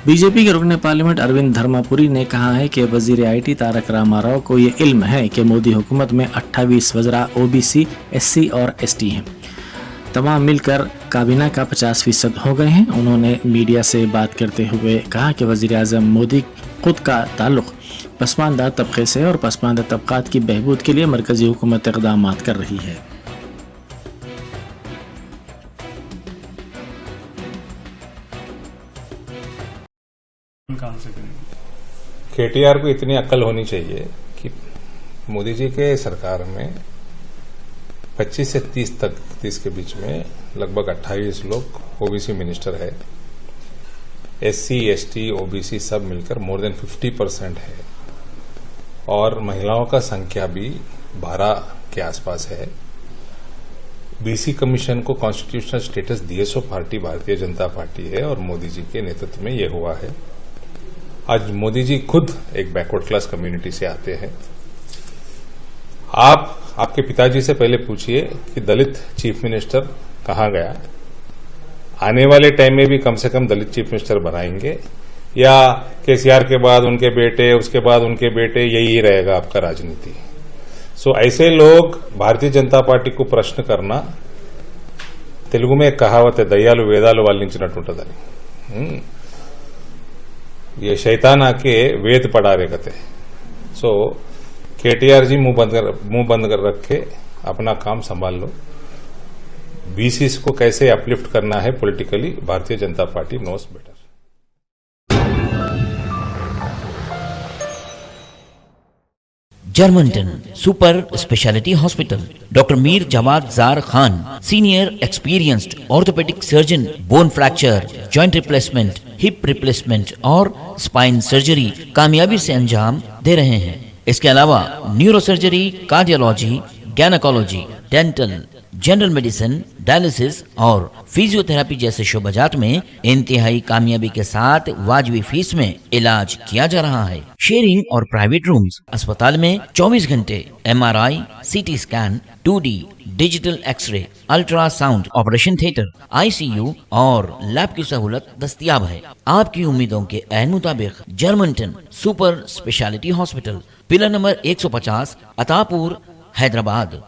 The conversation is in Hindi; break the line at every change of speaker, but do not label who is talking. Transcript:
बीजेपी के रुकने पार्लियामेंट अरविंद धर्मापुरी ने कहा है कि वजीर आईटी तारक रामाराव को ये इल्म है कि मोदी हुकूमत में 28 वज़रा ओबीसी, एससी और एसटी हैं। तमाम मिलकर काबीना का 50% हो गए हैं। उन्होंने मीडिया से बात करते हुए कहा कि वजीर आज़म मोदी खुद का ताल्लुक़ पसमानदा तबके से और पसमानदा तबकात की बहबूद के लिए मरकजी हुकूमत इक़दाम कर रही है।
केटीआर को इतनी अक्ल होनी चाहिए कि मोदी जी के सरकार में 25 से 30 के बीच में लगभग 28 लोग ओबीसी मिनिस्टर है। एससी, एसटी, ओबीसी सब मिलकर मोर देन 50% है और महिलाओं का संख्या भी 12 के आसपास है। बीसी कमीशन को कॉन्स्टिट्यूशनल स्टेटस डीएसओ पार्टी भारतीय जनता पार्टी है और मोदी जी के नेतृत्व में ये हुआ है। आज मोदी जी खुद एक बैकवर्ड क्लास कम्युनिटी से आते हैं। आप आपके पिताजी से पहले पूछिए कि दलित चीफ मिनिस्टर कहां गया। आने वाले टाइम में भी कम से कम दलित चीफ मिनिस्टर बनाएंगे या केसीआर के बाद उनके बेटे, उसके बाद उनके बेटे, यही रहेगा आपका राजनीति। सो ऐसे लोग भारतीय जनता पार्टी को प्रश्न करना, तेलुगु में एक कहावत है, दयालु वेदालु वालिंचिनट्टुंटదని। ये शैतान आके वेद पढ़ा रहे कहते। सो केटीआर जी मुंह बंद कर रखे अपना काम संभाल लो। बीसीस को कैसे अपलिफ्ट करना है politically, Bharatiya Janata Party knows better.
Germanton super speciality hospital, doctor Mir Jawad Zar Khan, senior experienced orthopaedic surgeon, bone fracture, joint replacement, hip replacement और स्पाइन सर्जरी कामयाबी से अंजाम दे रहे हैं। इसके अलावा neurosurgery, cardiology, gynaecology, dental, general medicine, dialysis और फिजियोथेरेपी जैसे शोबाजात में इंतहाई कामयाबी के साथ वाजबी फीस में इलाज किया जा रहा है। शेयरिंग और प्राइवेट रूम्स, अस्पताल में 24 घंटे MRI, CT scan, 2D digital x-ray, ultrasound, operation theatre, ICU और लैब की सहूलत दस्तयाब है। आपकी उम्मीदों के ऐन मुताबिक Germanton super speciality hospital, pillar number 150, Attapur, Hyderabad.